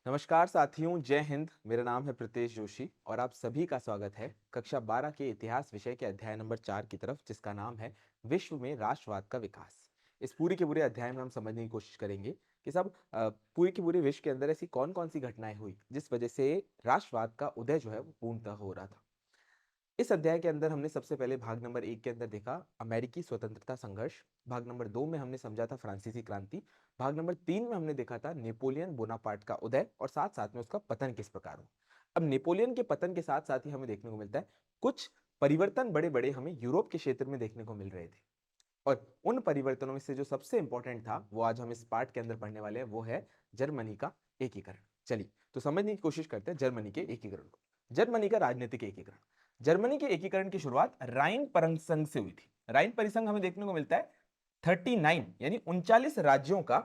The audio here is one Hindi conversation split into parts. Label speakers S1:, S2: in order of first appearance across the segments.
S1: नमस्कार साथियों, जय हिंद। मेरा नाम है प्रीतेश जोशी और आप सभी का स्वागत है कक्षा 12 के इतिहास विषय के अध्याय नंबर 4 की तरफ, जिसका नाम है विश्व में राष्ट्रवाद का विकास। इस पूरी के पूरे अध्याय में हम समझने की कोशिश करेंगे कि पूरी के पूरे विश्व के अंदर ऐसी कौन कौन सी घटनाएं हुई जिस वजह से राष्ट्रवाद का उदय जो है वो पूर्णतः हो रहा था। इस अध्याय के अंदर हमने सबसे पहले भाग नंबर 1 के अंदर देखा अमेरिकी स्वतंत्रता संघर्ष। भाग नंबर 2 में हमने समझा था फ्रांसीसी क्रांति। भाग नंबर 3 में हमने देखा था नेपोलियन बोनापार्ट का उदय और साथ साथ में उसका पतन किस प्रकार हुआ। अब नेपोलियन के पतन के साथ साथ ही हमें देखने को मिलता है कुछ परिवर्तन बड़े बड़े हमें यूरोप के क्षेत्र में देखने को मिल रहे थे। और उन परिवर्तनों में से जो सबसे इंपॉर्टेंट था वो आज हम इस पार्ट के अंदर पढ़ने वाले हैं, वो है जर्मनी का एकीकरण। चलिए तो समझने की कोशिश करते हैं जर्मनी के एकीकरण को। जर्मनी का राजनीतिक एकीकरण। जर्मनी के एकीकरण की शुरुआत राइन परिसंघ से हुई थी। राइन परिसंघ हमें देखने को मिलता है 39 यानी 39 राज्यों का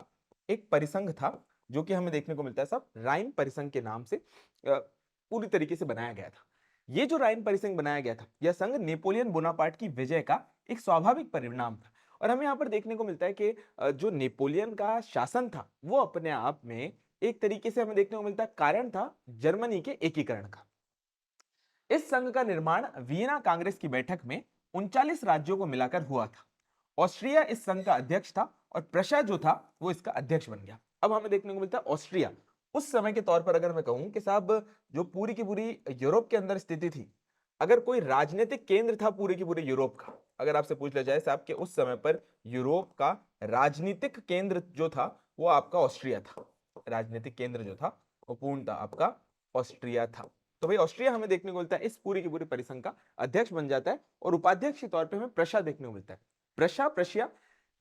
S1: एक परिसंघ था, जो कि हमें देखने को मिलता है सब राइन परिसंघ के नाम से पूरी तरीके से बनाया गया था। ये जो राइन परिसंघ बनाया गया था, यह संघ नेपोलियन बोनापार्ट की विजय का एक स्वाभाविक परिणाम था। और हमें यहाँ पर देखने को मिलता है कि जो नेपोलियन का शासन था वो अपने आप में एक तरीके से हमें देखने को मिलता है कारण था जर्मनी के एकीकरण का। इस संघ का निर्माण वियना कांग्रेस की बैठक में 39 राज्यों को मिलाकर हुआ था। ऑस्ट्रिया इस संघ का अध्यक्ष था और प्रशा जो था वो इसका अध्यक्ष बन गया। अब हमें देखने को मिलता है ऑस्ट्रिया उस समय के तौर पर, अगर मैं कहूं कि साहब जो पूरी की पूरी यूरोप के अंदर स्थिति थी, अगर कोई राजनीतिक केंद्र था पूरे की पूरे यूरोप का, अगर आपसे पूछ लिया जाए साहब कि उस समय पर यूरोप का राजनीतिक केंद्र जो था वो आपका ऑस्ट्रिया था। राजनीतिक केंद्र जो था वो पूर्णतः आपका ऑस्ट्रिया था। तो भाई ऑस्ट्रिया हमें देखने को मिलता है इस पूरी की पूरी परिसंघ का अध्यक्ष बन जाता है और उपाध्यक्ष के तौर पे हमें प्रशा देखने को मिलता है। प्रशा प्रशिया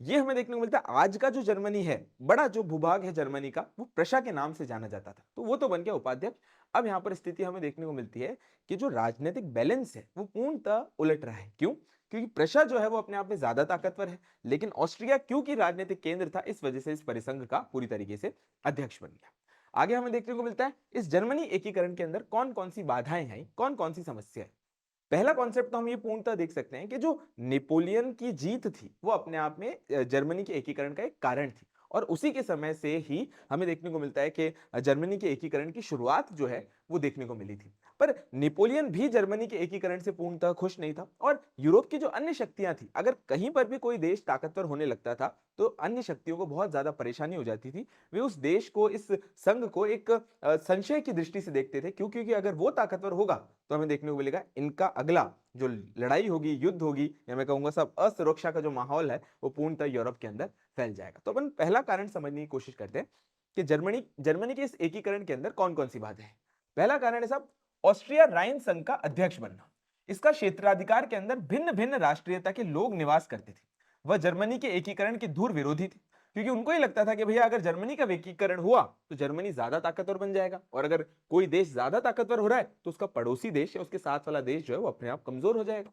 S1: ये हमें देखने को मिलता है। आज का जो जर्मनी है, बड़ा जो भूभाग है जर्मनी का, वो प्रशा के नाम से जाना जाता था, तो वो तो बन गया उपाध्यक्ष। अब यहाँ पर स्थिति हमें देखने को मिलती है कि जो राजनीतिक बैलेंस है वो पूर्णतः उलट रहा है। क्यों? क्योंकि प्रशा जो है वो अपने आप में ज्यादा ताकतवर है, लेकिन ऑस्ट्रिया क्योंकि राजनीतिक केंद्र था, इस वजह से इस परिसंघ का पूरी तरीके से अध्यक्ष बन गया। आगे हमें देखने को मिलता है इस जर्मनी एकीकरण के अंदर कौन कौन सी बाधाएं हैं, कौन कौन सी समस्या है। पहला कॉन्सेप्ट तो हम ये पूर्णतः देख सकते हैं कि जो नेपोलियन की जीत थी वो अपने आप में जर्मनी के एकीकरण का एक कारण थी। और उसी के समय से ही हमें देखने को मिलता है कि जर्मनी के एकीकरण की शुरुआत जो है वो देखने को मिली थी। पर नेपोलियन भी जर्मनी के एकीकरण से पूर्णतः खुश नहीं था। और यूरोप की जो अन्य शक्तियां थी, अगर कहीं पर भी कोई देश ताकतवर होने लगता था तो अन्य शक्तियों को बहुत ज्यादा परेशानी हो जाती थी। वे उस देश को, इस संघ को एक संशय की दृष्टि से देखते थे। क्यों? क्योंकि अगर वो ताकतवर होगा तो हमें देखने को मिलेगा इनका अगला जो लड़ाई होगी, युद्ध होगी, या मैं कहूंगा सब असुरक्षा का जो माहौल है वो पूर्णतः यूरोप के अंदर फैल जाएगा। तो अपन पहला कारण समझने की कोशिश करते हैं कि जर्मनी जर्मनी के इस एकीकरण के अंदर कौन कौन सी बातें हैं। पहला कारण है साहब ऑस्ट्रिया राइन संघ का अध्यक्ष बनना। इसका क्षेत्राधिकार के अंदर भिन्न भिन्न राष्ट्रीयता के लोग निवास करते थे। वह जर्मनी के एकीकरण के धूर विरोधी थे, क्योंकि उनको ही लगता था कि भैया अगर जर्मनी का एकीकरण हुआ तो जर्मनी ज्यादा ताकतवर बन जाएगा, और अगर कोई देश ज्यादा ताकतवर हो रहा है तो उसका पड़ोसी देश या उसके साथ वाला देश जो है वो अपने आप कमजोर हो जाएगा।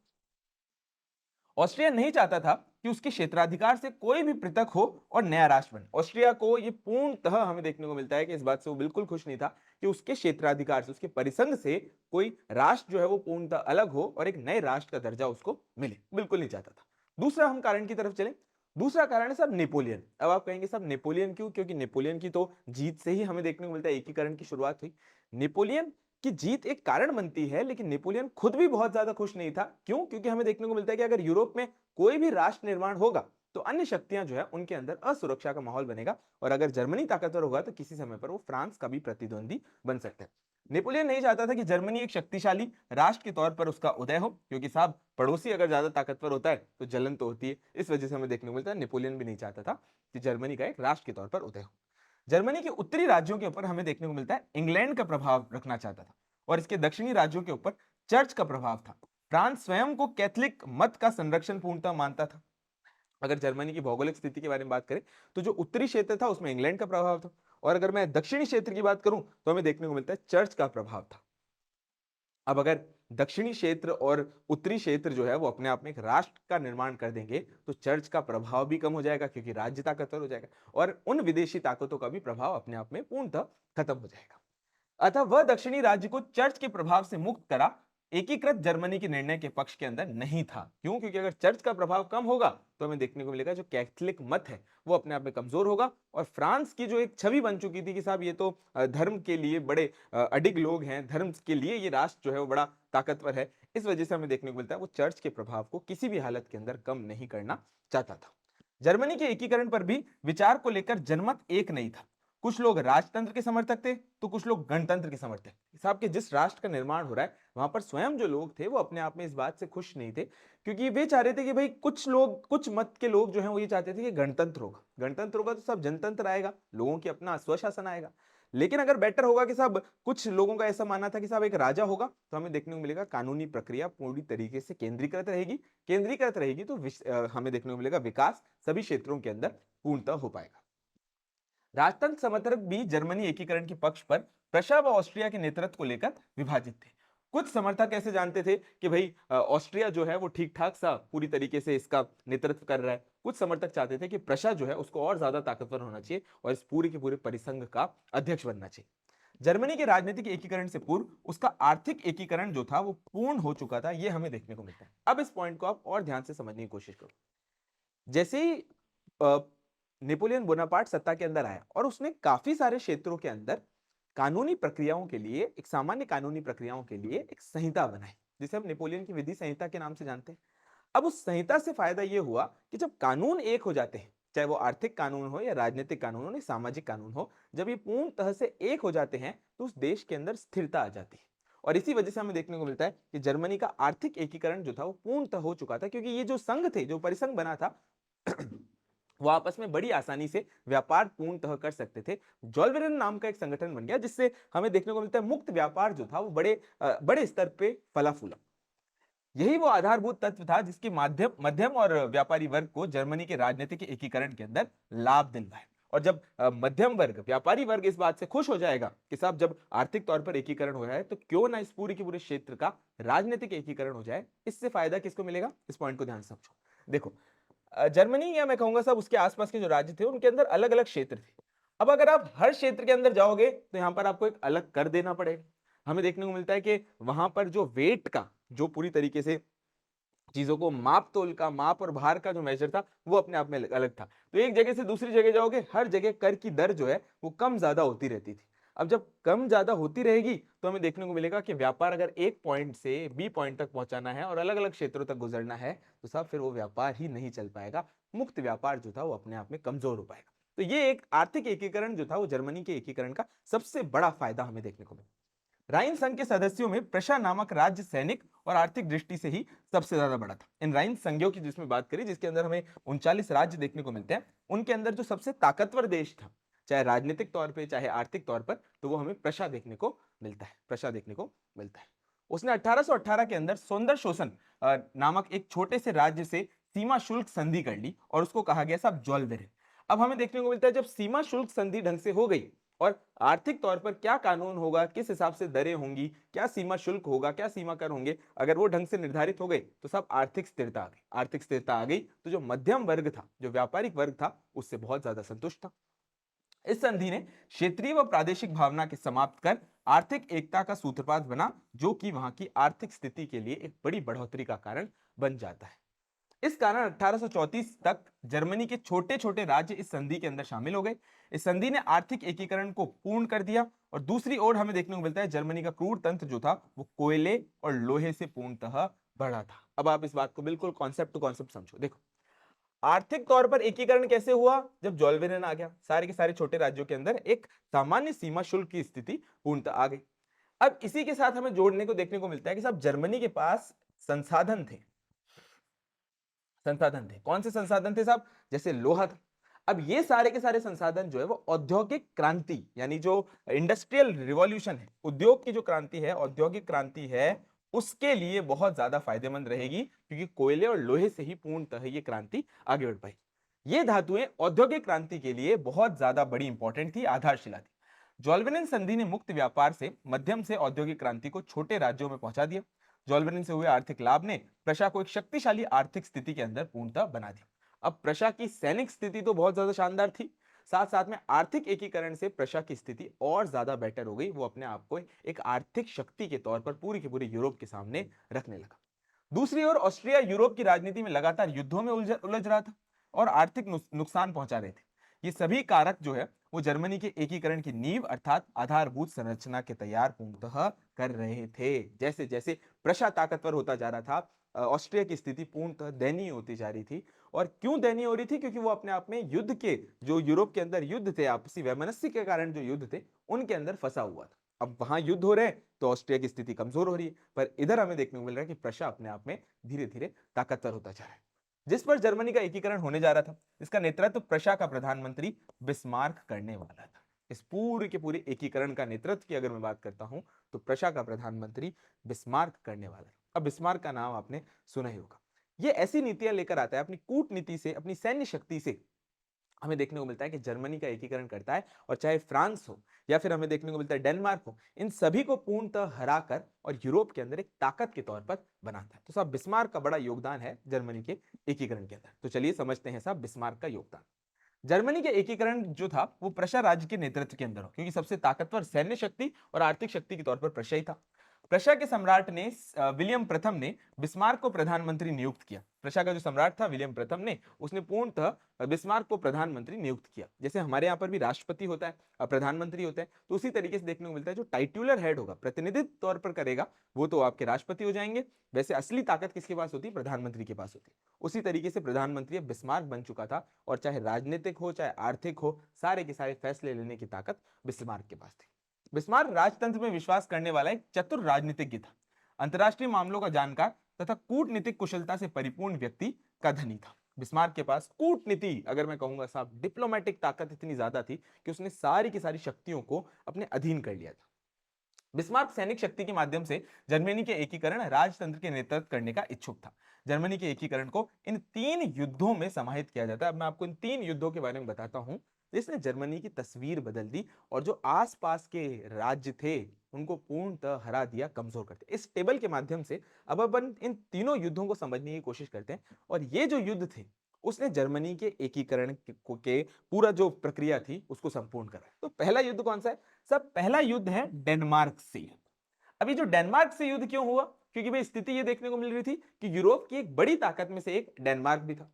S1: ऑस्ट्रिया नहीं चाहता था कि उसके क्षेत्राधिकार से कोई भी पृथक हो और नया राष्ट्र बने। ऑस्ट्रिया को यह पूर्णतः हमें देखने को मिलता है कि इस बात से वो बिल्कुल खुश नहीं था कि उसके क्षेत्राधिकार से, उसके परिसंघ से कोई राष्ट्र जो है वो पूर्णतः अलग हो और एक नए राष्ट्र का दर्जा उसको मिले, बिल्कुल नहीं चाहता था। दूसरा हम कारण की तरफ चले। दूसरा कारण है सब नेपोलियन। अब आप कहेंगे सब नेपोलियन क्यों? क्योंकि नेपोलियन की तो जीत से ही हमें देखने को मिलता है एकीकरण की शुरुआत हुई। नेपोलियन कि जीत एक कारण बनती है, लेकिन नेपोलियन खुद भी बहुत ज्यादा खुश नहीं था। क्यों? क्योंकि हमें देखने को मिलता है कि अगर यूरोप में कोई भी राष्ट्र निर्माण होगा तो अन्य शक्तियां जो है उनके अंदर असुरक्षा का माहौल बनेगा, और अगर जर्मनी ताकतवर होगा तो किसी समय पर वो फ्रांस का भी प्रतिद्वंदी बन सकता है। नेपोलियन नहीं चाहता था कि जर्मनी एक शक्तिशाली राष्ट्र के तौर पर उसका उदय हो, क्योंकि साहब पड़ोसी अगर ज्यादा ताकतवर होता है तो जलन तो होती है। इस वजह से हमें देखने को मिलता है नेपोलियन भी नहीं चाहता था कि जर्मनी का एक राष्ट्र के तौर पर उदय हो। जर्मनी के उत्तरी राज्यों के ऊपर हमें देखने को मिलता है इंग्लैंड का प्रभाव रखना चाहता था, और इसके दक्षिणी राज्यों के ऊपर चर्च का प्रभाव था। फ्रांस स्वयं को कैथोलिक मत का संरक्षण पूर्णतः मानता था। अगर जर्मनी की भौगोलिक स्थिति के बारे में बात करें तो जो उत्तरी क्षेत्र था उसमें इंग्लैंड का प्रभाव था, और अगर मैं दक्षिणी क्षेत्र की बात करूं तो हमें देखने को मिलता है चर्च का प्रभाव था। अब अगर दक्षिणी क्षेत्र और उत्तरी क्षेत्र जो है वो अपने आप में एक राष्ट्र का निर्माण कर देंगे तो चर्च का प्रभाव भी कम हो जाएगा, क्योंकि राज्य ताकतवर हो जाएगा, और उन विदेशी ताकतों का भी प्रभाव अपने आप में पूर्णतः खत्म हो जाएगा। अतः वह दक्षिणी राज्य को चर्च के प्रभाव से मुक्त करा, एकीकृत जर्मनी के निर्णय के पक्ष के अंदर नहीं था। क्यों? क्योंकि अगर चर्च का प्रभाव कम होगा तो हमें देखने को मिलेगा जो कैथोलिक मत है वो अपने आप में कमजोर होगा, और फ्रांस की जो एक छवि बन चुकी थी कि साहब ये तो धर्म के लिए बड़े अडिग लोग हैं, धर्म के लिए ये राष्ट्र जो है वो बड़ा ताकतवर है, इस वजह से हमें देखने को मिलता है वो चर्च के प्रभाव को किसी भी हालत के अंदर कम नहीं करना चाहता था। जर्मनी के एकीकरण पर भी विचार को लेकर जनमत एक नहीं था। कुछ लोग राजतंत्र के समर्थक थे तो कुछ लोग गणतंत्र के समर्थक थे। साहब के जिस राष्ट्र का निर्माण हो रहा है वहां पर स्वयं जो लोग थे वो अपने आप में इस बात से खुश नहीं थे, क्योंकि वे चाह रहे थे कि भाई कुछ लोग, कुछ मत के लोग जो हैं वो ये चाहते थे कि गणतंत्र होगा, गणतंत्र होगा तो सब जनतंत्र आएगा, लोगों की अपना स्वशासन आएगा। लेकिन अगर बेटर होगा कि साहब, कुछ लोगों का ऐसा मानना था कि साहब एक राजा होगा तो हमें देखने को मिलेगा कानूनी प्रक्रिया पूरी तरीके से केंद्रीकृत रहेगी, केंद्रीकृत रहेगी तो हमें देखने को मिलेगा विकास सभी क्षेत्रों के अंदर पूर्णतः हो पाएगा। राजतंत्र समर्थक भी जर्मनी एकीकरण के पक्ष पर प्रशा व ऑस्ट्रिया के नेतृत्व को लेकर विभाजित थे। कुछ समर्थक ऐसे जानते थे कि भाई ऑस्ट्रिया जो है वो ठीक ठाक सा पूरी तरीके से इसका नेतृत्व कर रहा है, कुछ समर्थक चाहते थे कि प्रशा जो है उसको और ज्यादा ताकतवर होना चाहिए और इस पूरे के पूरे परिसंघ का अध्यक्ष बनना चाहिए। जर्मनी के राजनीतिक एकीकरण से पूर्व उसका आर्थिक एकीकरण जो था वो पूर्ण हो चुका था, यह हमें देखने को मिलता है। अब इस पॉइंट को आप और ध्यान से समझने की कोशिश करो। जैसे ही नेपोलियन बोनापार्ट सत्ता के अंदर आया और उसने काफी सारे क्षेत्रों के अंदर कानूनी प्रक्रियाओं के लिए, एक सामान्य कानूनी प्रक्रियाओं के लिए एक संहिता बनाई, जिसे हम नेपोलियन की विधि संहिता के नाम से जानते हैं। अब उस संहिता से फायदा यह हुआ कि जब कानून एक हो जाते हैं, चाहे वो आर्थिक कानून हो या राजनीतिक कानून हो या सामाजिक कानून हो, जब ये पूर्ण तरह से एक हो जाते हैं तो उस देश के अंदर स्थिरता आ जाती है। और इसी वजह से हमें देखने को मिलता है कि जर्मनी का आर्थिक एकीकरण जो था वो पूर्णतः हो चुका था, क्योंकि ये जो संघ थे, जो परिसंघ बना था वो आपस में बड़ी आसानी से व्यापार पूर्णतः कर सकते थे। जॉल्वेरन नाम का एक संगठन बन गया जिससे हमें देखने को मिलता है मुक्त व्यापार जो था वो बड़े स्तर पे फला फूला। यही वो आधारभूत तत्व था जिसके मध्यम और व्यापारी वर्ग को जर्मनी के राजनीतिक एकीकरण के अंदर लाभ दिलवाए। और जब मध्यम वर्ग, व्यापारी वर्ग इस बात से खुश हो जाएगा कि साहब जब आर्थिक तौर पर एकीकरण हो रहा है तो क्यों ना इस पूरी के पूरे क्षेत्र का राजनीतिक एकीकरण हो जाए, इससे फायदा किसको मिलेगा? इस पॉइंट को ध्यान से समझो। देखो, जर्मनी या मैं कहूंगा सब उसके आसपास के जो राज्य थे उनके अंदर अलग अलग क्षेत्र थे। अब अगर आप हर क्षेत्र के अंदर जाओगे तो यहां पर आपको एक अलग कर देना पड़ेगा। हमें देखने को मिलता है कि वहां पर जो वेट का, जो पूरी तरीके से चीजों को माप तोल का, माप और भार का जो मेजर था वो अपने आप में अलग था। तो एक जगह से दूसरी जगह जाओगे, हर जगह कर की दर जो है वो कम ज्यादा होती रहती थी। अब जब कम ज्यादा होती रहेगी तो हमें देखने को मिलेगा कि व्यापार अगर एक पॉइंट से बी पॉइंट तक पहुंचाना है और अलग अलग क्षेत्रों तक गुजरना है तो साहब फिर वो व्यापार ही नहीं चल पाएगा, मुक्त व्यापार जो था वो अपने आप में कमजोर हो पाएगा। तो ये एक आर्थिक एकीकरण जो था वो जर्मनी के एकीकरण का सबसे बड़ा फायदा हमें देखने को मिला। राइन संघ के सदस्यों में प्रशा नामक राज्य सैनिक और आर्थिक दृष्टि से ही सबसे ज्यादा बड़ा था। इन राइन संघों की जिसमें बात करें, जिसके अंदर हमें 39 राज्य देखने को मिलते हैं, उनके अंदर जो सबसे ताकतवर देश था, चाहे राजनीतिक तौर पे चाहे आर्थिक तौर पर, तो वो हमें प्रशा देखने को मिलता है, प्रशा देखने को मिलता है। उसने 1818 के अंदर सौंदर शोषण नामक एक छोटे से राज्य से सीमा शुल्क संधि कर ली और उसको कहा गया साहब जॉलवेरे। अब हमें देखने को मिलता है जब सीमा शुल्क संधि ढंग से हो गई और आर्थिक तौर पर क्या कानून होगा, किस हिसाब से दरें होंगी, क्या सीमा शुल्क होगा, क्या सीमा कर होंगे, अगर वो ढंग से निर्धारित हो गए तो सब आर्थिक स्थिरता आ गई। आर्थिक स्थिरता आ गई तो जो मध्यम वर्ग था, जो व्यापारिक वर्ग था, उससे बहुत ज्यादा संतुष्ट था। इस संधि ने क्षेत्रीय व प्रादेशिक भावना के समाप्त कर आर्थिक एकता का सूत्रपात बना, जो कि वहां की आर्थिक स्थिति के लिए एक बड़ी बढ़ोतरी का कारण बन जाता है। इस कारण 1834 तक जर्मनी के छोटे छोटे राज्य इस संधि के अंदर शामिल हो गए। इस संधि ने आर्थिक एकीकरण को पूर्ण कर दिया और दूसरी ओर हमें देखने को मिलता है जर्मनी का क्रूर तंत्र जो था वो कोयले और लोहे से पूर्णतः बढ़ा था। अब आप इस बात को बिल्कुल कॉन्सेप्ट टू कॉन्सेप्ट समझो। देखो, आर्थिक तौर पर एकीकरण कैसे हुआ? जब जॉल्वेरन आ गया, सारे के सारे छोटे राज्यों के अंदर एक सामान्य सीमा शुल्क की स्थिति पूर्णतः आ गई। अब इसी के साथ हमें जोड़ने को देखने को मिलता है कि साहब जर्मनी के पास संसाधन थे। संसाधन थे, कौन से संसाधन थे साहब? जैसे लोहा था। अब ये सारे के सारे संसाधन जो है वो औद्योगिक क्रांति, यानी जो इंडस्ट्रियल रिवॉल्यूशन है, उद्योग की जो क्रांति है, औद्योगिक क्रांति है, उसके लिए बहुत ज्यादा फायदेमंद रहेगी, क्योंकि कोयले और लोहे से ही पूर्णतः ये क्रांति आगे बढ़ पाई। ये धातुएं औद्योगिक क्रांति के लिए बहुत ज्यादा बड़ी इंपॉर्टेंट थी, आधारशिला थी। जॉल्वेरन संधि ने मुक्त व्यापार से मध्यम से औद्योगिक क्रांति को छोटे राज्यों में पहुंचा दिया। जॉल्वेरन से हुए आर्थिक लाभ ने प्रशा को एक शक्तिशाली आर्थिक स्थिति के अंदर पूर्णतः बना दिया। अब प्रशा की सैनिक स्थिति तो बहुत ज्यादा शानदार थी, साथ साथ में आर्थिक एकीकरण से प्रशा की स्थिति और ज्यादा बेटर हो गई। वो अपने आप को एक आर्थिक शक्ति के तौर पर पूरी के पूरे यूरोप के सामने रखने लगा। दूसरी ओर ऑस्ट्रिया यूरोप की राजनीति में लगातार युद्धों में उलझ रहा था और आर्थिक नुकसान पहुंचा रहे थे। ये सभी कारक जो है वो जर्मनी के एकीकरण की नींव अर्थात आधारभूत संरचना के तैयार पूर्णतः कर रहे थे। जैसे जैसे प्रशा ताकतवर होता जा रहा था, ऑस्ट्रिया की स्थिति पूर्णतः दयनीय होती जा रही थी। और क्यों दयनीय हो रही थी? क्योंकि वो अपने आप में युद्ध के, जो यूरोप के अंदर युद्ध थे, आपसी वैमनस्य के कारण जो युद्ध थे, उनके अंदर फंसा हुआ था। अब वहां युद्ध हो रहे हैं तो ऑस्ट्रिया की स्थिति कमजोर हो रही है, पर इधर हमें देखने को मिल रहा है कि प्रशा अपने आप में धीरे धीरे ताकतवर होता जा रहा है। जिस पर जर्मनी का एकीकरण होने जा रहा था, इसका नेतृत्व प्रशा का प्रधानमंत्री बिस्मार्क करने वाला था। इस पूरे के पूरे एकीकरण का नेतृत्व की अगर मैं बात करता हूं तो प्रशा का प्रधानमंत्री बिस्मार्क करने वाला था। अब बिस्मार्क का नाम आपने सुना ही होगा। ये ऐसी नीतियां लेकर आता है अपनी कूटनीति से, अपनी सैन्य शक्ति से। हमें देखने को मिलता है कि जर्मनी का एकीकरण करता है, और चाहे फ्रांस हो या फिर हमें देखने को मिलता है डेनमार्क हो, इन सभी को पूर्णतः हराकर और यूरोप के अंदर एक ताकत के तौर पर बनाता है। तो साहब बिस्मार्क का बड़ा योगदान है जर्मनी के एकीकरण के अंदर। तो चलिए समझते हैं साहब बिस्मार्क का योगदान। जर्मनी के एकीकरण जो था वो प्रशा राज्य के नेतृत्व के अंदर हो, क्योंकि सबसे ताकतवर सैन्य शक्ति और आर्थिक शक्ति के तौर पर प्रशा ही था। प्रशा के सम्राट ने विलियम प्रथम ने बिस्मार्क को प्रधानमंत्री नियुक्त किया। प्रशा का जो सम्राट था विलियम प्रथम ने, उसने पूर्णतः बिस्मार्क को प्रधानमंत्री नियुक्त किया। जैसे हमारे यहाँ पर भी राष्ट्रपति होता है, प्रधानमंत्री होता है, तो उसी तरीके से देखने को मिलता है जो टाइटुलर हेड होगा, प्रतिनिधित्व तौर पर करेगा, वो तो आपके राष्ट्रपति हो जाएंगे। वैसे असली ताकत किसके पास होती है? प्रधानमंत्री के पास होती है। उसी तरीके से प्रधानमंत्री बिस्मार्क बन चुका था, और चाहे राजनीतिक हो चाहे आर्थिक हो, सारे के सारे फैसले लेने की ताकत बिस्मार्क के पास थी। बिस्मार्क राजतंत्र में विश्वास करने वाला एक चतुर राजनीतिज्ञ था, अंतरराष्ट्रीय मामलों का जानकार तथा कूटनीतिक कुशलता से परिपूर्ण व्यक्ति का धनी था। बिस्मार्क के पास कूटनीति, अगर मैं कहूंगा साहब डिप्लोमेटिक ताकत इतनी ज्यादा थी कि उसने सारी की सारी शक्तियों को अपने अधीन कर लिया था। बिस्मार्क सैनिक शक्ति के माध्यम से जर्मनी के एकीकरण राजतंत्र के नेतृत्व करने का इच्छुक था। जर्मनी के एकीकरण को इन 3 युद्धों में समाहित किया जाता है। अब मैं आपको इन 3 युद्धों के बारे में बताता हूं, जिसने जर्मनी की तस्वीर बदल दी और जो आसपास के राज्य थे उनको पूर्णतः हरा दिया, कमजोर करते। इस टेबल के माध्यम से अब अपन इन तीनों युद्धों को समझने की कोशिश करते हैं, और ये जो युद्ध थे उसने जर्मनी के एकीकरण के पूरा जो प्रक्रिया थी उसको संपूर्ण करा। तो पहला युद्ध कौन सा है? सब पहला युद्ध है डेनमार्क से युद्ध। अभी जो डेनमार्क से युद्ध क्यों हुआ? क्योंकि भाई स्थिति ये देखने को मिल रही थी कि यूरोप की एक बड़ी ताकत में से एक डेनमार्क भी था।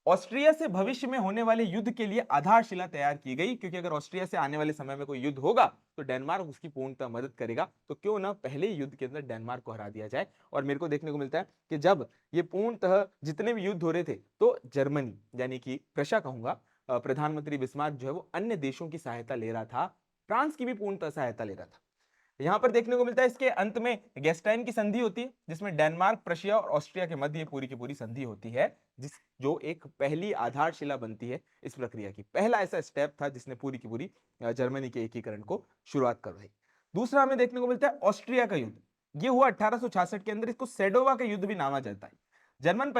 S1: ऑस्ट्रिया से भविष्य में होने वाले युद्ध के लिए आधारशिला तैयार की गई, क्योंकि अगर ऑस्ट्रिया से आने वाले समय में कोई युद्ध होगा तो डेनमार्क उसकी पूर्णतः मदद करेगा। तो क्यों ना पहले युद्ध के अंदर डेनमार्क को हरा दिया जाए। और मेरे को देखने को मिलता है कि जब ये पूर्णतः जितने भी युद्ध हो रहे थे तो जर्मनी यानी कि प्रशा कहूंगा, प्रधानमंत्री बिस्मार्क जो है वो अन्य देशों की सहायता ले रहा था, फ्रांस की भी पूर्णतः सहायता ले रहा था। यहां पर देखने को मिलता है इसके अंत में गेस्टाइन की संधि होती है, जिसमें डेनमार्क, प्रशिया और ऑस्ट्रिया के मध्य पूरी की पूरी संधि होती है, जिस जो एक पहली आधारशिला बनती है इस प्रक्रिया की। पहला ऐसा स्टेप था जिसने पूरी की पूरी जर्मनी के एकीकरण को शुरुआत करवाई। दूसरा हमें देखने को मिलता है ऑस्ट्रिया का युद्ध। ये हुआ 1866 के अंदर, इसको सेडोवा का युद्ध भी नामा जाता है। जर्मन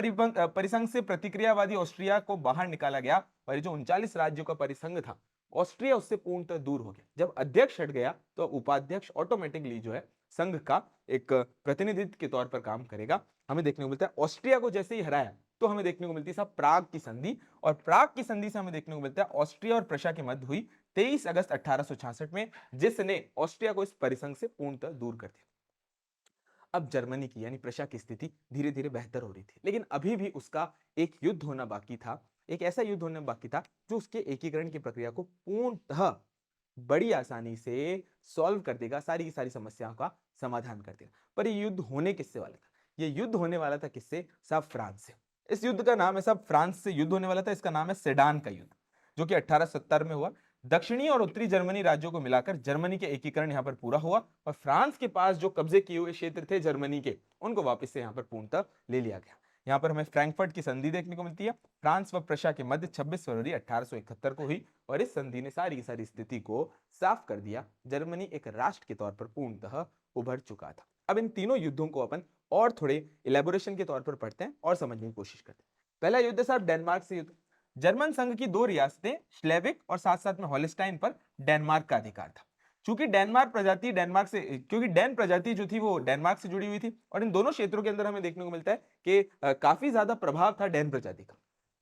S1: परिसंघ से प्रतिक्रियावादी ऑस्ट्रिया को बाहर निकाला गया, और ये जो 39 राज्यों का परिसंघ था, ऑस्ट्रिया उससे पूर्णतः दूर हो गया। जब अध्यक्ष हट गया तो उपाध्यक्ष ऑटोमेटिकली जो है संघ का एक प्रतिनिधित्व के तौर पर काम करेगा। हमें देखने को मिलता है ऑस्ट्रिया को जैसे ही हराया तो हमें देखने को मिलती है साहब प्राग की संधि, और प्राग की संधि से हमें देखने को मिलता है ऑस्ट्रिया और प्रशा के मध्य हुई 23 अगस्त 1866 में, जिसने ऑस्ट्रिया को इस परिसंघ से पूर्णतः दूर कर दिया। अब जर्मनी की यानी प्रशा की स्थिति धीरे धीरे बेहतर हो रही थी, लेकिन अभी भी उसका एक युद्ध होना बाकी था, एक ऐसा युद्ध होने बाकी था जो उसके एकीकरण की प्रक्रिया को पूर्णतः बड़ी आसानी से सॉल्व कर देगा, सारी की सारी समस्याओं का समाधान कर देगा। पर ये युद्ध होने किससे वाला था? ये युद्ध होने वाला था किससे? साहब फ्रांस से। इस युद्ध का नाम है साहब, फ्रांस से युद्ध होने वाला था, इसका नाम है सेडान का युद्ध, जो कि 1870 में हुआ। दक्षिणी और उत्तरी जर्मनी राज्यों को मिलाकर जर्मनी के एकीकरण यहां पर पूरा हुआ, और फ्रांस के पास जो कब्जे किए हुए क्षेत्र थे जर्मनी के, उनको वापस से यहां पर पूर्णतः ले लिया गया। यहां पर हमें फ्रैंकफर्ट की संधि देखने को मिलती है, फ्रांस व प्रशा के मध्य 26 फरवरी 1871 को हुई, और इस संधि ने सारी की सारी स्थिति को साफ कर दिया। जर्मनी एक राष्ट्र के तौर पर पूर्णतः उभर चुका था। अब इन तीनों युद्धों को अपन और थोड़े इलेबोरेशन के तौर पर पढ़ते हैं और समझने की कोशिश करते हैं। पहला युद्ध साहब डेनमार्क से युद्ध। जर्मन संघ की 2 रियासतें श्लेविक और साथ साथ में हॉलस्टाइन पर डेनमार्क का अधिकार था। क्योंकि डैन प्रजाति जो थी वो डेनमार्क से जुड़ी हुई थी, और इन दोनों क्षेत्रों के अंदर हमें देखने को मिलता है कि काफी ज्यादा प्रभाव था डैन प्रजाति का,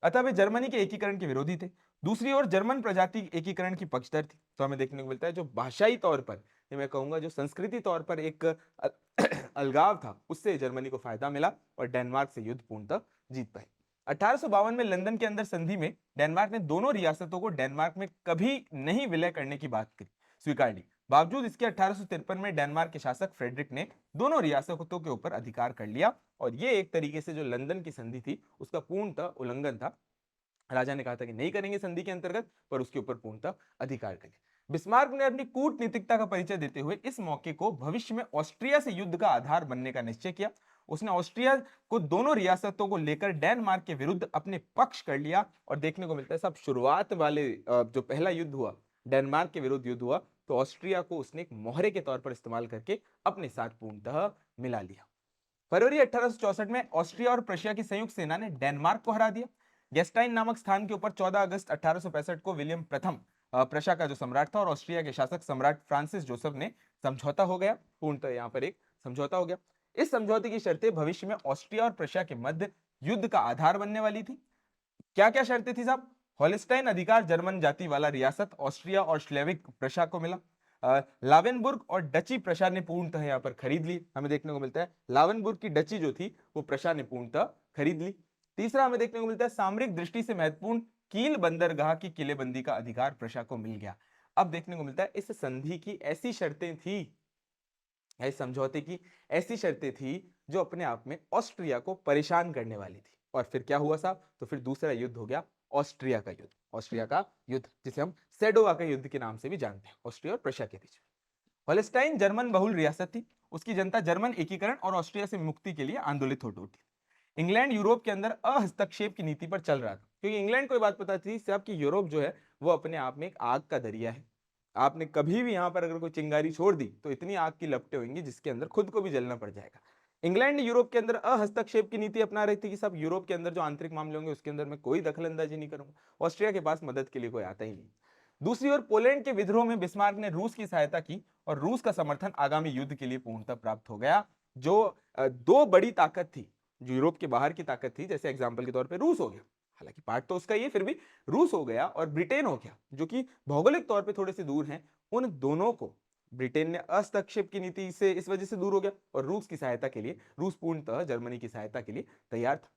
S1: अतः वे जर्मनी के एकीकरण के विरोधी थे। दूसरी ओर जर्मन प्रजाति एकीकरण की पक्षधर थी। तो हमें देखने को मिलता है जो भाषाई तौर पर, ये मैं कहूंगा जो संस्कृति तौर पर एक अलगाव था, उससे जर्मनी को फायदा मिला और डेनमार्क से युद्ध पूर्णतः जीत पाई। 1852 में लंदन के अंदर संधि में डेनमार्क ने दोनों रियासतों को डेनमार्क में कभी नहीं विलय करने की बात करी, स्वीकार ली। बावजूद इसके 1853 में डेनमार्क के शासक फ्रेडरिक ने दोनों रियासतों के ऊपर अधिकार कर लिया और ये एक तरीके से जो लंदन की संधि थी उसका पूर्णतः उल्लंघन था। राजा ने कहा था कि नहीं करेंगे संधि के अंतर्गत, पर उसके ऊपर पूर्णतः अधिकार करेंगे। बिस्मार्क ने अपनी कूटनीतिकता का परिचय देते हुए इस मौके को भविष्य में ऑस्ट्रिया से युद्ध का आधार बनने का निश्चय किया। उसने ऑस्ट्रिया को दोनों रियासतों को लेकर डेनमार्क के विरुद्ध अपने पक्ष कर लिया और देखने को मिलता है सब शुरुआत वाले जो पहला युद्ध हुआ, डेनमार्क के विरुद्ध युद्ध हुआ, तो ऑस्ट्रिया को उसने एक मोहरे के तौर पर इस्तेमाल करके अपने साथ पूर्णतः मिला लिया। फरवरी 1864 में ऑस्ट्रिया और प्रशिया की संयुक्त सेना ने डेनमार्क को हरा दिया। गेस्टाइन नामक स्थान के ऊपर 14 अगस्त 1865 को विलियम प्रथम प्रशा का जो सम्राट था और ऑस्ट्रिया के शासक सम्राट फ्रांसिस जोसेफ ने समझौता हो गया, पूर्णतः यहाँ पर एक समझौता हो गया। इस समझौते की शर्तें भविष्य में ऑस्ट्रिया और प्रशिया के मध्य युद्ध का आधार बनने वाली थी। क्या क्या शर्तें थी साहब? होलिस्टाइन अधिकार जर्मन जाति वाला रियासत ऑस्ट्रिया और स्लेविक प्रशा को मिला। लावेनबुर्ग और डची प्रशा ने पूर्णतः यहाँ पर खरीद ली। हमें देखने को मिलता है लावेनबुर्ग की डची जो थी वो प्रशा ने पूर्णतः खरीद ली। तीसरा हमें देखने को मिलता है सामरिक दृष्टि से महत्वपूर्ण कील बंदरगाह की किलेबंदी का अधिकार प्रशा को मिल गया। अब देखने को मिलता है इस संधि की ऐसी शर्तें थी, इस समझौते की ऐसी शर्तें थी जो अपने आप में ऑस्ट्रिया को परेशान करने वाली थी। और फिर क्या हुआ साहब? तो फिर दूसरा युद्ध हो गया ऑस्ट्रिया का युद्ध, ऑस्ट्रिया का युद्ध जिसे हम सेडोवा का युद्ध के नाम से भी जानते हैं, ऑस्ट्रिया और प्रशिया के बीच। होलिस्टाइन जर्मन बहुल रियासत थी, उसकी जनता जर्मन एकीकरण और ऑस्ट्रिया से मुक्ति के लिए आंदोलित हो उठी। इंग्लैंड यूरोप के अंदर अहस्तक्षेप की नीति पर चल रहा था, क्योंकि इंग्लैंड को बात पता थी साहब कि यूरोप जो है वो अपने आप में एक आग का दरिया है। आपने कभी भी यहां पर अगर कोई चिंगारी छोड़ दी तो इतनी आग की लपटें होंगी जिसके अंदर खुद को भी जलना पड़ जाएगा। इंग्लैंड ने यूरोप के अंदर अहस्तक्षेप की नीति अपना रही थी कि सब यूरोप के अंदर जो आंतरिक मामले होंगे उसके अंदर मैं कोई दखलंदाजी नहीं करूंगा। ऑस्ट्रिया के पास मदद के लिए कोई आता ही नहीं। दूसरी ओर पोलैंड के विद्रोह में बिस्मार्क ने रूस की सहायता की और रूस का समर्थन आगामी युद्ध के लिए पूर्णतः प्राप्त हो गया। जो दो बड़ी ताकत थी, जो यूरोप के बाहर की ताकत थी, जैसे एग्जाम्पल के तौर पर रूस हो गया, हालांकि पार्ट तो उसका ही है, फिर भी रूस हो गया और ब्रिटेन हो गया, जो कि भौगोलिक तौर पे थोड़े से दूर हैं। उन दोनों को ब्रिटेन ने हस्तक्षेप की नीति से इस वजह से दूर हो गया और रूस की सहायता के लिए, रूस पूर्णतः जर्मनी की सहायता के लिए तैयार था।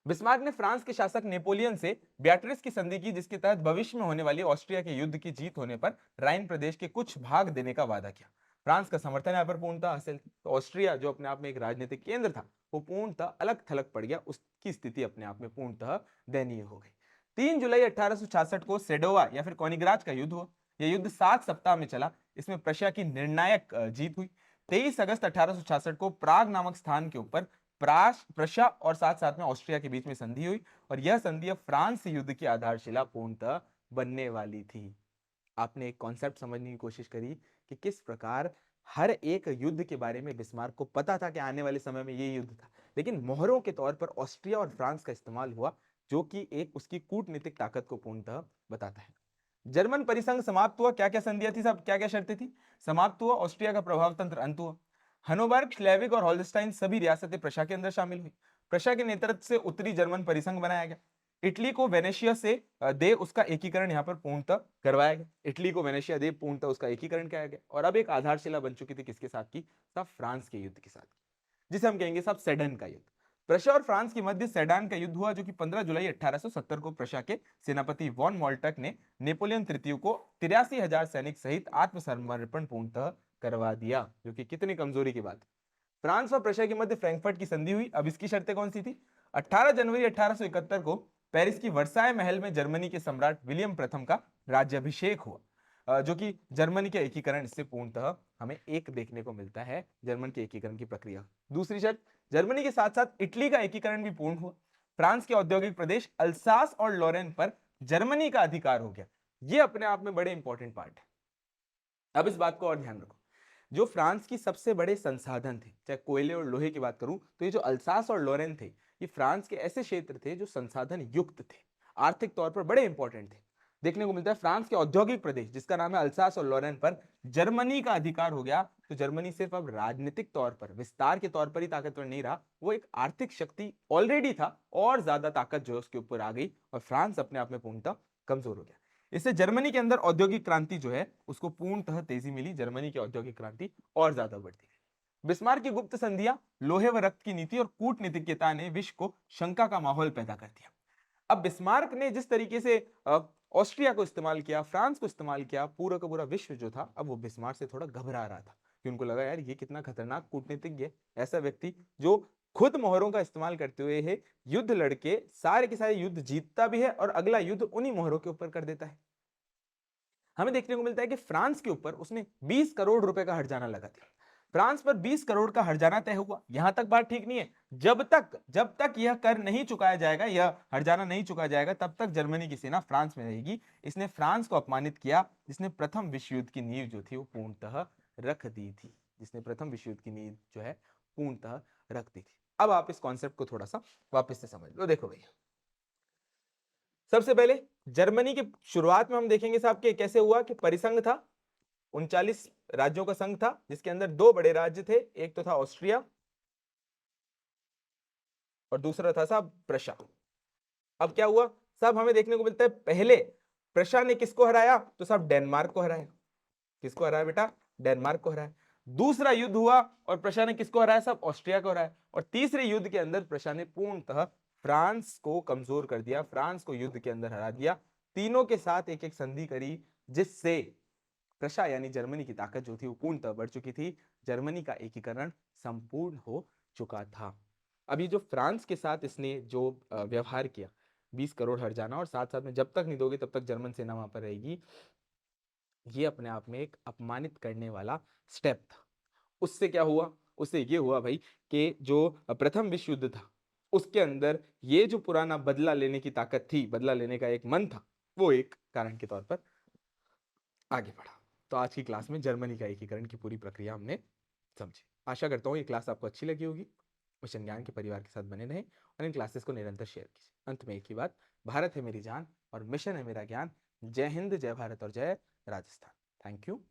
S1: बिस्मार्क ने फ्रांस के शासक नेपोलियन से ब्याट्रिस की संधि की, जिसके तहत भविष्य में होने वाली ऑस्ट्रिया के युद्ध की जीत होने पर राइन प्रदेश के कुछ भाग देने का वादा किया। फ्रांस का समर्थन यहाँ पर पूर्णतः हासिल, तो ऑस्ट्रिया जो अपने आप में एक राजनीतिक केंद्र था वो पूर्णतः अलग थलग पड़ गया, उसकी स्थिति अपने आप में पूर्णतः दयनीय हो गई। 3 जुलाई 1866 को सेडोवा या फिर कोनिग्राज का युद्ध हुआ। यह युद्ध 7 सप्ताह में चला। इसमें प्रशिया की निर्णायक जीत हुई। 23 अगस्त 1866 को प्राग नामक स्थान के ऊपर प्रशा और साथ साथ में ऑस्ट्रिया के बीच में संधि हुई और यह संधि अब फ्रांस युद्ध की आधारशिला पूर्णतः बनने वाली थी। आपने एक कॉन्सेप्ट समझने की कोशिश करी कि किस प्रकार हर एक युद्ध के बारे में बिस्मार्क को पता था कि आने वाले समय में ये युद्ध था, लेकिन मोहरों के तौर पर ऑस्ट्रिया और फ्रांस का इस्तेमाल हुआ, जो कि एक उसकी कूटनीतिक ताकत को पूर्णतः बताता है। जर्मन परिसंघ समाप्त हुआ। क्या क्या संधियां थी सब, क्या क्या शर्तें थी? समाप्त हुआ। ऑस्ट्रिया का प्रभाव तंत्र अंत हुआ। हनोबर्ग, स्लेविक और होल्स्टाइन सभी रियासतें प्रशा के अंदर शामिल हुई। प्रशा के नेतृत्व से उत्तरी जर्मन परिसंघ बनाया गया। इटली को वेनेशिया से दे उसका एकीकरण यहाँ पर पूर्णतः करवाया गया। इटली को वेनेशिया दे पूर्णतः उसका एकीकरण किया गया और अब एक आधारशिला बन चुकी थी किसके साथ की? सब फ्रांस के युद्ध के साथ, जिसे हम कहेंगे सब सेडन का युद्ध। प्रशा और फ्रांस के मध्य सेडान का युद्ध हुआ, जो कि 15 जुलाई 1870 को प्रशा के सेनापति वॉन मॉल्टक ने नेपोलियन तृतीय को 83,000 सैनिक सहित आत्मसमर्पण पूर्णतः करवा दिया, जो कि कितनी कमजोरी की बात। फ्रांस और प्रशा के मध्य फ्रैंकफर्ट की संधि हुई। अब इसकी शर्तें कौन सी थी? 18 जनवरी 1871 को पेरिस की वर्साय महल में जर्मनी के सम्राट विलियम प्रथम का राज्याभिषेक हुआ, जो कि जर्मनी के एकीकरण से पूर्णतः हमें एक देखने को मिलता है, जर्मन के एकीकरण की प्रक्रिया। दूसरी शर्त, जर्मनी के साथ साथ इटली का एकीकरण भी पूर्ण हुआ। फ्रांस के औद्योगिक प्रदेश अल्सास और लॉरेन पर जर्मनी का अधिकार हो गया। यह अपने आप में बड़े इंपॉर्टेंट पार्ट है। अब इस बात को और ध्यान रखो, जो फ्रांस की सबसे बड़े संसाधन थे, चाहे कोयले और लोहे की बात करूं तो ये जो अल्सास और लॉरेन थे, ये फ्रांस के ऐसे क्षेत्र थे जो संसाधन युक्त थे, आर्थिक तौर पर बड़े इंपॉर्टेंट थे। देखने को मिलता है फ्रांस के औद्योगिक प्रदेश जिसका नाम है अल्सास और लॉरेन पर जर्मनी का अधिकार हो गया, तो जर्मनी सिर्फ अब राजनीतिक तौर पर, विस्तार के तौर पर ही ताकतवर नहीं रहा, वो एक आर्थिक शक्ति ऑलरेडी था और ज्यादा ताकत जो है उसके ऊपर आ गई और फ्रांस अपने आप में पूर्णतः कमजोर हो गया। इससे जर्मनी के अंदर औद्योगिक क्रांति जो है उसको पूर्णतः तेजी मिली, जर्मनी की औद्योगिक क्रांति और ज्यादा बढ़ती गई। बिस्मार्क की गुप्त संधियां, लोहे व रक्त की नीति और कूटनीतिज्ञता ने विश्व को शंका का माहौल पैदा कर दिया। अब बिस्मार्क ने जिस तरीके से ऑस्ट्रिया को इस्तेमाल किया, फ्रांस को इस्तेमाल किया, पूरा का पूरा विश्व जो था अब वो बिस्मार्क से थोड़ा घबरा रहा था कि उनको लगा यार ये कितना खतरनाक कूटनीतिज्ञ है, ऐसा व्यक्ति जो खुद मोहरों का इस्तेमाल करते हुए है युद्ध लड़के सारे के सारे युद्ध जीतता भी है और अगला युद्ध उन्हीं मोहरों के ऊपर कर देता है। हमें देखने को मिलता है कि फ्रांस के ऊपर उसने 20 करोड़ रुपए का हर्जाना लगा दिया। फ्रांस पर 20 करोड़ का हर्जाना तय हुआ। यहां तक बात ठीक नहीं है, जब तक यह कर नहीं चुकाया जाएगा, यह हर्जाना नहीं चुकाया जाएगा, तब तक जर्मनी की सेना फ्रांस में रहेगी। इसने फ्रांस को अपमानित किया जिसने प्रथम विश्व युद्ध की नींव जो थी वो पूर्णतः रख दी थी, जिसने प्रथम विश्व युद्ध की नींव जो है पूर्णतः रख दी थी। अब आप इस कॉन्सेप्ट को थोड़ा सा वापस से समझ लो। देखो भैया, सबसे पहले जर्मनी की शुरुआत में हम देखेंगे साहब कि कैसे हुआ कि परिसंघ था, 39 राज्यों का संघ था जिसके अंदर दो बड़े राज्य थे, एक तो था ऑस्ट्रिया और दूसरा था साहब प्रशा। अब क्या हुआ साहब, हमें देखने को मिलता है पहले प्रशा ने किसको हराया, तो साहब डेनमार्क को हराया। किसको हराया बेटा, डेनमार्क को हराया। दूसरा युद्ध हुआ और प्रशा ने किसको हराया साहब, ऑस्ट्रिया को हराया। और तीसरे युद्ध के अंदर प्रशा ने पूर्णतः फ्रांस को कमजोर कर दिया, फ्रांस को युद्ध के अंदर हरा दिया। तीनों के साथ एक एक संधि करी जिससे प्रशा यानी जर्मनी की ताकत जो थी वो पूर्णतः बढ़ चुकी थी, जर्मनी का एकीकरण संपूर्ण हो चुका था। अभी जो फ्रांस के साथ इसने जो व्यवहार किया, 20 करोड़ हर्जाना और साथ साथ में जब तक नहीं दोगे तब तक जर्मन सेना वहां पर रहेगी, ये अपने आप में एक अपमानित करने वाला स्टेप था। उससे क्या हुआ, उससे ये हुआ भाई कि जो प्रथम विश्व युद्ध था उसके अंदर ये जो पुराना बदला लेने की ताकत थी, बदला लेने का एक मन था, वो एक कारण के तौर पर आगे बढ़ा। तो आज की क्लास में जर्मनी का एकीकरण की पूरी प्रक्रिया हमने समझी। आशा करता हूँ ये क्लास आपको अच्छी लगी होगी। मिशन ज्ञान के परिवार के साथ बने रहें और इन क्लासेस को निरंतर शेयर कीजिए। अंत में एक ही बात, भारत है मेरी जान और मिशन है मेरा ज्ञान। जय हिंद, जय भारत और जय राजस्थान। Thank you.